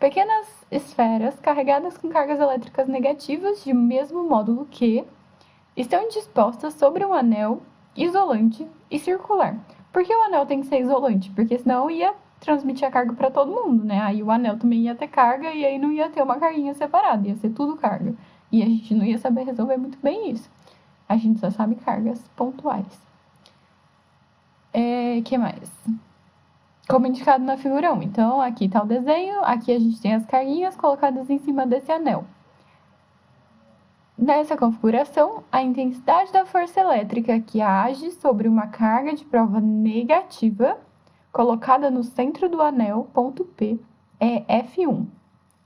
pequenas esferas carregadas com cargas elétricas negativas de mesmo módulo que estão dispostas sobre um anel isolante e circular. Por que o anel tem que ser isolante? Porque senão ia transmitir a carga para todo mundo, né? Aí o anel também ia ter carga e aí não ia ter uma carguinha separada, ia ser tudo carga. E a gente não ia saber resolver muito bem isso. A gente só sabe cargas pontuais. Que mais? Como indicado na figura 1. Então, aqui está o desenho, aqui a gente tem as carguinhas colocadas em cima desse anel. Nessa configuração, a intensidade da força elétrica que age sobre uma carga de prova negativa colocada no centro do anel, ponto P, é F1.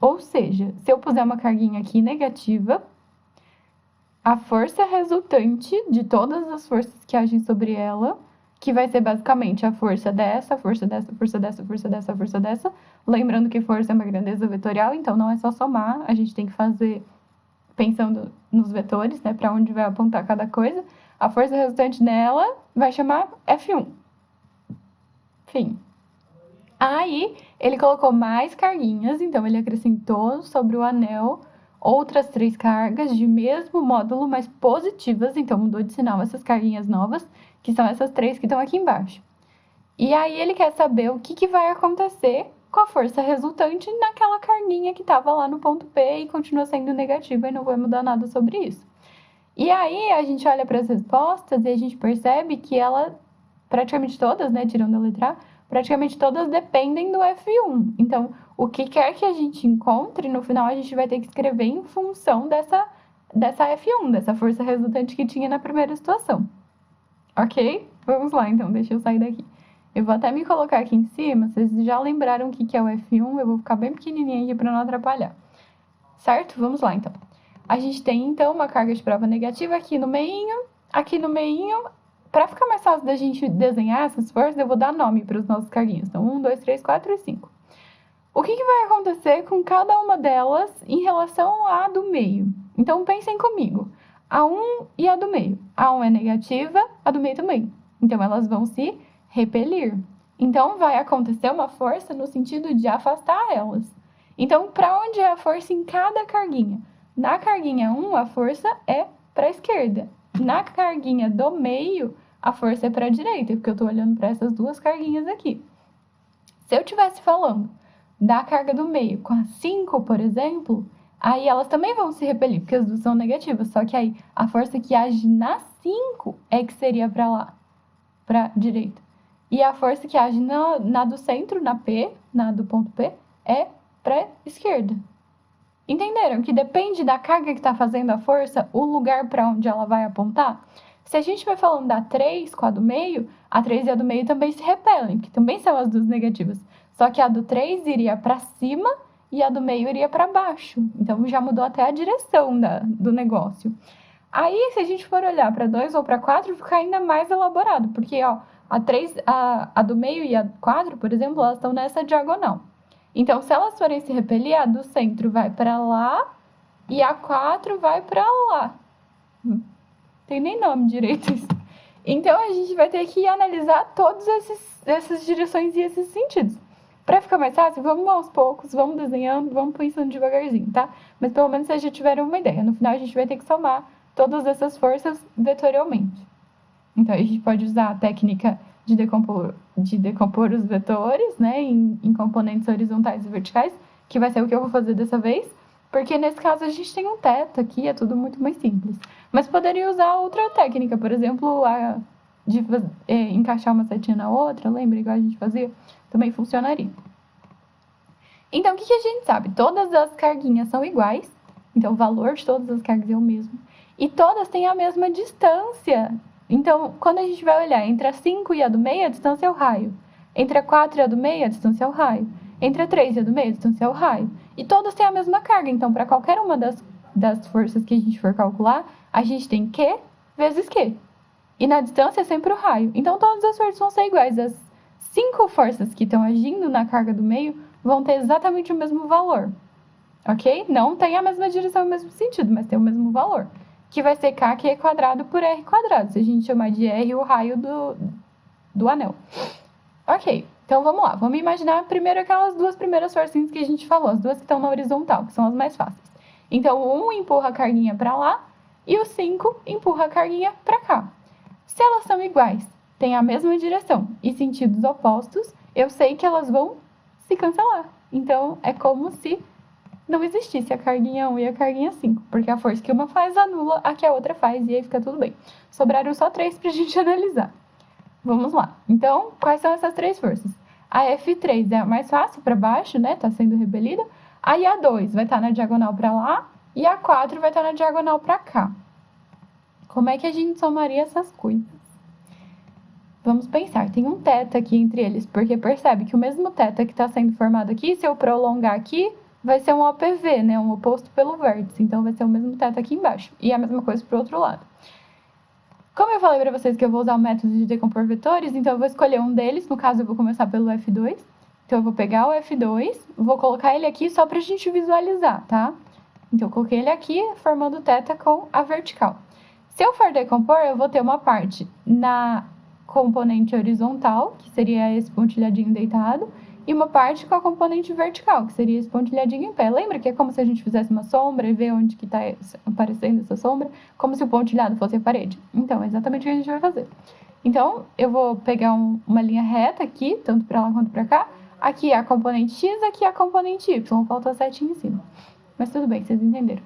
Ou seja, se eu puser uma carguinha aqui negativa, a força resultante de todas as forças que agem sobre ela, que vai ser basicamente a força dessa, força dessa, força dessa, força dessa, força dessa. Lembrando que força é uma grandeza vetorial, então não é só somar, a gente tem que fazer pensando nos vetores, né, para onde vai apontar cada coisa. A força resultante nela vai chamar F1. Fim. Aí, ele colocou mais carguinhas, então ele acrescentou sobre o anel outras 3 cargas de mesmo módulo, mas positivas, então mudou de sinal essas carguinhas novas, que são essas 3 que estão aqui embaixo. E aí ele quer saber o que vai acontecer com a força resultante naquela carguinha que estava lá no ponto P e continua sendo negativa e não vai mudar nada sobre isso. E aí a gente olha para as respostas e a gente percebe que ela, praticamente todas, né, tirando a letra A, praticamente todas dependem do F1. Então, o que quer que a gente encontre, no final a gente vai ter que escrever em função dessa F1, dessa força resultante que tinha na primeira situação. Ok? Vamos lá, então, deixa eu sair daqui. Eu vou até me colocar aqui em cima, vocês já lembraram o que é o F1, eu vou ficar bem pequenininha aqui para não atrapalhar. Certo? Vamos lá, então. A gente tem, então, uma carga de prova negativa aqui no meinho. Para ficar mais fácil da gente desenhar essas forças, eu vou dar nome para os nossos carguinhos. Então, 1, 2, 3, 4 e 5. O que vai acontecer com cada uma delas em relação à do meio? Então, pensem comigo. A 1 e a do meio. A 1 é negativa, a do meio também. Então, elas vão se repelir. Então, vai acontecer uma força no sentido de afastar elas. Então, para onde é a força em cada carguinha? Na carguinha 1, a força é para a esquerda. Na carguinha do meio, a força é para a direita, porque eu estou olhando para essas 2 carguinhas aqui. Se eu estivesse falando da carga do meio com a 5, por exemplo, aí elas também vão se repelir, porque as 2 são negativas. Só que aí a força que age na 5 é que seria para lá, para a direita. E a força que age na do centro, na P, na do ponto P, é para a esquerda. Entenderam que depende da carga que está fazendo a força, o lugar para onde ela vai apontar? Se a gente vai falando da 3 com a do meio, a 3 e a do meio também se repelem, que também são as 2 negativas. Só que a do 3 iria para cima e a do meio iria para baixo. Então, já mudou até a direção do negócio. Aí, se a gente for olhar para 2 ou para 4, fica ainda mais elaborado. Porque, ó, a do meio e a 4, por exemplo, elas estão nessa diagonal. Então, se elas forem se repelir, a do centro vai para lá e a 4 vai para lá. Tem nem nome direito isso. Então, a gente vai ter que analisar todas essas direções e esses sentidos. Para ficar mais fácil, vamos aos poucos, vamos desenhando, vamos pensando devagarzinho, tá? Mas pelo menos vocês já tiveram uma ideia. No final, a gente vai ter que somar todas essas forças vetorialmente. Então, a gente pode usar a técnica de decompor os vetores, né, em componentes horizontais e verticais, que vai ser o que eu vou fazer dessa vez, porque nesse caso a gente tem um teto aqui, é tudo muito mais simples. Mas poderia usar outra técnica, por exemplo, encaixar uma setinha na outra, lembra igual a gente fazia? Também funcionaria. Então, o que a gente sabe? Todas as carguinhas são iguais, então o valor de todas as cargas é o mesmo, e todas têm a mesma distância. Então, quando a gente vai olhar entre a 5 e a do meio, a distância é o raio. Entre a 4 e a do meio, a distância é o raio. Entre a 3 e a do meio, a distância é o raio. E todas têm a mesma carga. Então, para qualquer uma das forças que a gente for calcular, a gente tem Q vezes Q. E na distância é sempre o raio. Então, todas as forças vão ser iguais. As 5 forças que estão agindo na carga do meio vão ter exatamente o mesmo valor. Ok? Não tem a mesma direção e o mesmo sentido, mas tem o mesmo valor. Que vai ser Kq quadrado por R quadrado, se a gente chamar de R o raio do anel. Ok, Então, vamos lá. Vamos imaginar primeiro aquelas duas primeiras forcinhas que a gente falou, as duas que estão na horizontal, que são as mais fáceis. Então, o 1 empurra a carguinha para lá e o 5 empurra a carguinha para cá. Se elas são iguais, têm a mesma direção e sentidos opostos, eu sei que elas vão se cancelar. Então, é como se não existisse a carguinha 1 e a carguinha 5, porque a força que uma faz anula a que a outra faz e aí fica tudo bem. Sobraram só 3 para a gente analisar. Vamos lá. Então, quais são essas 3 forças? A F3 é a mais fácil para baixo, né? Tá sendo repelida. Aí a 2 vai estar na diagonal para lá e a 4 vai estar na diagonal para cá. Como é que a gente somaria essas coisas? Vamos pensar, tem um θ aqui entre eles, porque percebe que o mesmo θ que está sendo formado aqui, se eu prolongar aqui, vai ser um OPV, né? Um oposto pelo vértice. Então, vai ser o mesmo θ aqui embaixo. E a mesma coisa para o outro lado. Como eu falei para vocês que eu vou usar o método de decompor vetores, então eu vou escolher um deles. No caso, eu vou começar pelo F2. Então, eu vou pegar o F2, vou colocar ele aqui só para a gente visualizar, tá? Então, eu coloquei ele aqui, formando θ com a vertical. Se eu for decompor, eu vou ter uma parte na componente horizontal, que seria esse pontilhadinho deitado, e uma parte com a componente vertical, que seria esse pontilhadinho em pé. Lembra que é como se a gente fizesse uma sombra e ver onde que está aparecendo essa sombra? Como se o pontilhado fosse a parede. Então, é exatamente o que a gente vai fazer. Então, eu vou pegar uma linha reta aqui, tanto para lá quanto para cá. Aqui é a componente X, aqui é a componente Y. Falta a setinha em cima. Mas tudo bem, vocês entenderam.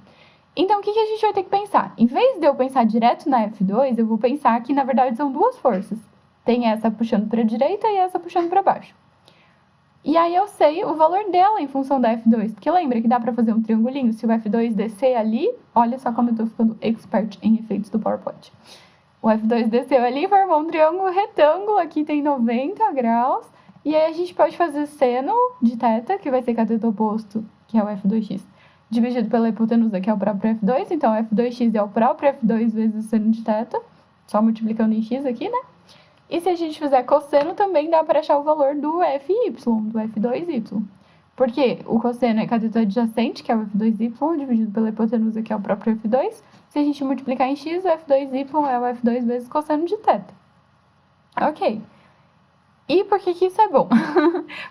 Então, o que a gente vai ter que pensar? Em vez de eu pensar direto na F2, eu vou pensar que, na verdade, são duas forças. Tem essa puxando para a direita e essa puxando para baixo. E aí eu sei o valor dela em função da F2. Porque lembra que dá para fazer um triangulinho? Se o F2 descer ali, olha só como eu estou ficando expert em efeitos do PowerPoint. O F2 desceu ali e formou um triângulo retângulo. Aqui tem 90 graus. E aí a gente pode fazer seno de θ, que vai ser cateto oposto, que é o F2x, dividido pela hipotenusa, que é o próprio F2. Então, F2x é o próprio F2 vezes o seno de θ. Só multiplicando em x aqui, né? E se a gente fizer cosseno, também dá para achar o valor do FY, do F2y. Porque o cosseno é cateto adjacente, que é o F2y, dividido pela hipotenusa, que é o próprio F2. Se a gente multiplicar em x, o F2y é o F2 vezes cosseno de θ. Ok. E por que isso é bom?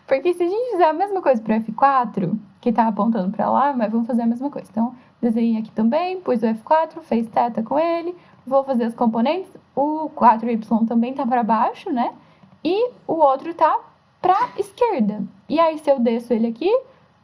Porque se a gente fizer a mesma coisa para o F4, que está apontando para lá, mas vamos fazer a mesma coisa. Então, desenhei aqui também, pus o F4, fez θ com ele. Vou fazer as componentes, o 4y também tá para baixo, né? E o outro tá para esquerda. E aí, se eu desço ele aqui,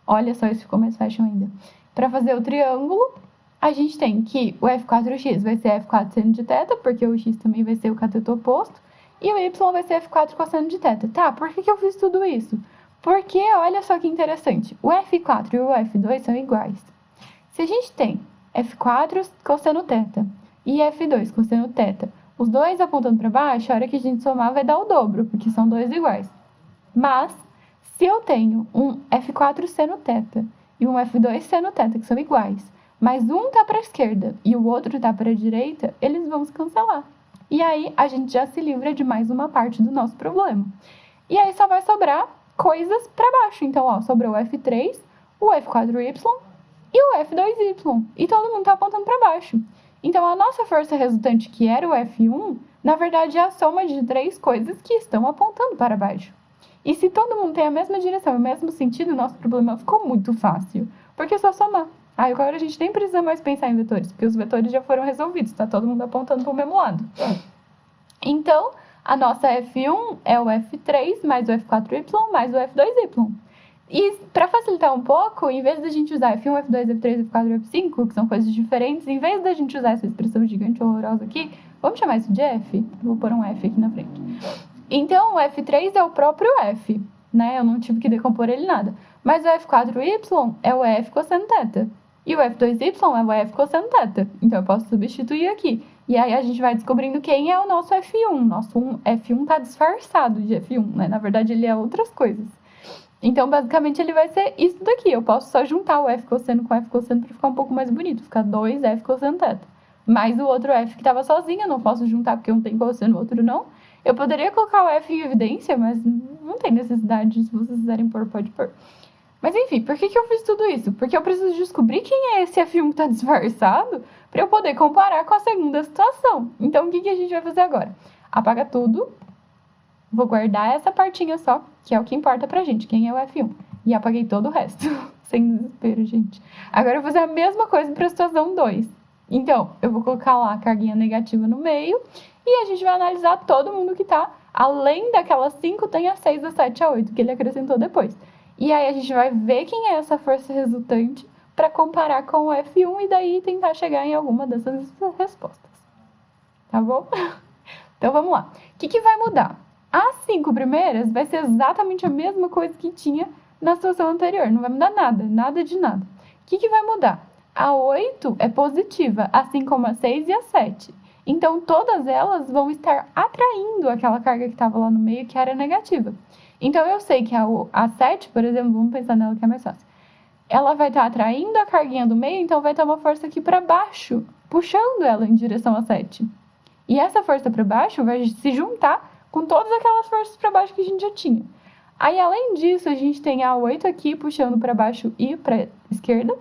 olha só, isso ficou mais fashion ainda. Para fazer o triângulo, a gente tem que o F4x vai ser F4 seno de θ, porque o x também vai ser o cateto oposto, e o y vai ser F4 cosseno de θ. Tá, por que eu fiz tudo isso? Porque, olha só que interessante, o F4 e o F2 são iguais. Se a gente tem F4 cosseno θ, e F2 cosseno θ, os dois apontando para baixo, a hora que a gente somar vai dar o dobro, porque são dois iguais. Mas, se eu tenho um F4 seno θ e um F2 seno θ, que são iguais, mas um tá para a esquerda e o outro tá para a direita, eles vão se cancelar. E aí, a gente já se livra de mais uma parte do nosso problema. E aí, só vai sobrar coisas para baixo. Então, ó, sobrou o F3, o F4y e o F2y. E todo mundo tá apontando para baixo. Então, a nossa força resultante, que era o F1, na verdade é a soma de 3 coisas que estão apontando para baixo. E se todo mundo tem a mesma direção e o mesmo sentido, nosso problema ficou muito fácil, porque é só somar. Aí agora a gente nem precisa mais pensar em vetores, porque os vetores já foram resolvidos, tá todo mundo apontando para o mesmo lado. Então, a nossa F1 é o F3 mais o F4y mais o F2y. E para facilitar um pouco, em vez da gente usar F1, F2, F3, F4 e F5, que são coisas diferentes, em vez da gente usar essa expressão gigante horrorosa aqui, vamos chamar isso de F? Vou pôr um F aqui na frente. Então, o F3 é o próprio F, né? Eu não tive que decompor ele nada. Mas o F4y é o F cosseno θ. E o F2y é o F cosseno θ. Então, eu posso substituir aqui. E aí, a gente vai descobrindo quem é o nosso F1. Nosso F1 tá disfarçado de F1, né? Na verdade, ele é outras coisas. Então, basicamente, ele vai ser isso daqui. Eu posso só juntar o F cosseno com o F cosseno para ficar um pouco mais bonito. Ficar 2F cosseno θ. Mais o outro F que estava sozinho, eu não posso juntar porque um tem cosseno, o outro não. Eu poderia colocar o F em evidência, mas não tem necessidade. Se vocês quiserem pôr, pode pôr. Mas, enfim, por que eu fiz tudo isso? Porque eu preciso descobrir quem é esse F1 que está disfarçado para eu poder comparar com a segunda situação. Então, o que a gente vai fazer agora? Apaga tudo. vou guardar essa partinha só, que é o que importa pra gente, quem é o F1. E apaguei todo o resto, sem desespero, gente. Agora eu vou fazer a mesma coisa para a situação 2. Então, eu vou colocar lá a carguinha negativa no meio e a gente vai analisar todo mundo que tá, além daquelas 5, tem a 6, a 7, a 8, que ele acrescentou depois. E aí a gente vai ver quem é essa força resultante para comparar com o F1 e daí tentar chegar em alguma dessas respostas. Tá bom? Então vamos lá. O que vai mudar? As 5 primeiras vai ser exatamente a mesma coisa que tinha na situação anterior. Não vai mudar nada, nada de nada. O que vai mudar? A 8 é positiva, assim como a 6 e a 7. Então, todas elas vão estar atraindo aquela carga que estava lá no meio, que era negativa. Então, eu sei que a 7, por exemplo, vamos pensar nela que é mais fácil. Ela vai estar atraindo a carguinha do meio, então vai ter uma força aqui para baixo, puxando ela em direção a 7. E essa força para baixo vai se juntar com todas aquelas forças para baixo que a gente já tinha. Aí, além disso, a gente tem a 8 aqui puxando para baixo e para esquerda,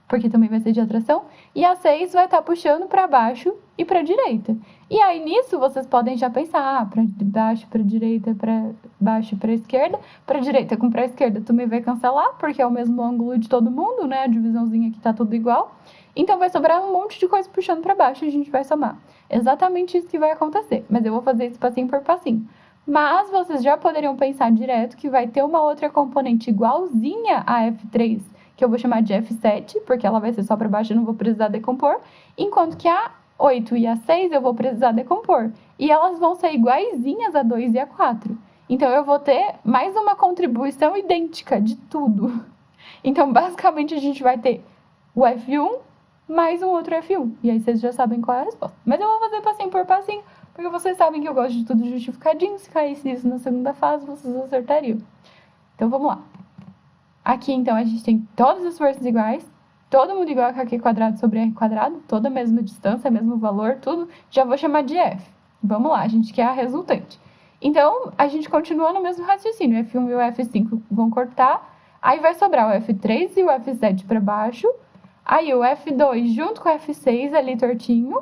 porque também vai ser de atração, e a 6 vai estar puxando para baixo e para direita. E aí, nisso, vocês podem já pensar, para baixo, para direita, para baixo, para esquerda. Para direita com para esquerda também vai cancelar, porque é o mesmo ângulo de todo mundo, né? A divisãozinha aqui tá tudo igual. Então, vai sobrar um monte de coisa puxando para baixo e a gente vai somar. Exatamente isso que vai acontecer, mas eu vou fazer isso passinho por passinho. Mas vocês já poderiam pensar direto que vai ter uma outra componente igualzinha a F3, que eu vou chamar de F7, porque ela vai ser só para baixo e não vou precisar decompor, enquanto que a 8 e a 6 eu vou precisar decompor. E elas vão ser iguaizinhas a 2 e a 4. Então, eu vou ter mais uma contribuição idêntica de tudo. Então, basicamente, a gente vai ter o F1 mais um outro F1. E aí, vocês já sabem qual é a resposta. Mas eu vou fazer passinho por passinho, porque vocês sabem que eu gosto de tudo justificadinho. Se caísse isso na segunda fase, vocês acertariam. Então, vamos lá. Aqui, então, a gente tem todas as forças iguais, todo mundo igual a Q quadrado sobre R quadrado, toda a mesma distância, mesmo valor, tudo. Já vou chamar de F. Vamos lá, a gente quer a resultante. Então, a gente continua no mesmo raciocínio. O F1 e o F5 vão cortar. Aí vai sobrar o F3 e o F7 para baixo. Aí o F2 junto com o F6 ali tortinho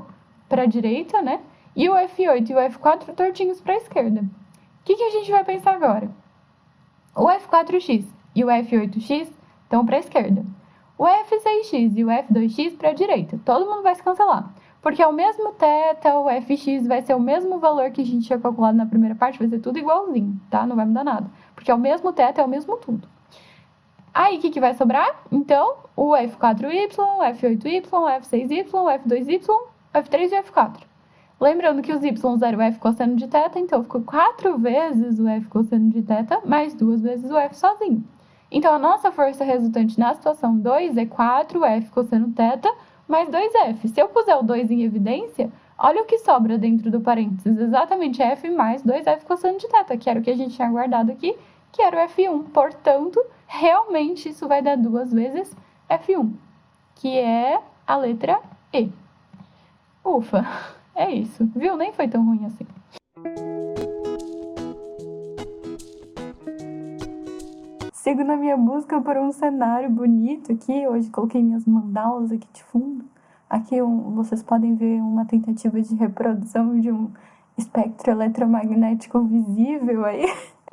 para a direita, né? E o F8 e o F4 tortinhos para a esquerda. O que a gente vai pensar agora? O F4x e o F8x estão para a esquerda. O F6x e o F2x para a direita. Todo mundo vai se cancelar. Porque é o mesmo θ, o Fx vai ser o mesmo valor que a gente tinha calculado na primeira parte, vai ser tudo igualzinho, tá? Não vai mudar nada. Porque é o mesmo θ, é o mesmo tudo. Aí, o que vai sobrar? Então, o F4y, o F8y, o F6y, o F2y, o F3 e o F4. Lembrando que os y eram o F cosseno de θ, então ficou 4 vezes o F cosseno de θ, mais 2 vezes o F sozinho. Então, a nossa força resultante na situação 2 é 4F cosseno θ mais 2F. Se eu puser o 2 em evidência, olha o que sobra dentro do parênteses. Exatamente F mais 2F cosseno de θ, que era o que a gente tinha guardado aqui, que era o F1. Portanto, realmente isso vai dar 2 vezes F1, que é a letra E. Ufa, é isso. Viu? Nem foi tão ruim assim. Sigo na minha busca por um cenário bonito aqui. Hoje coloquei minhas mandalas aqui de fundo. Aqui vocês podem ver uma tentativa de reprodução de um espectro eletromagnético visível aí.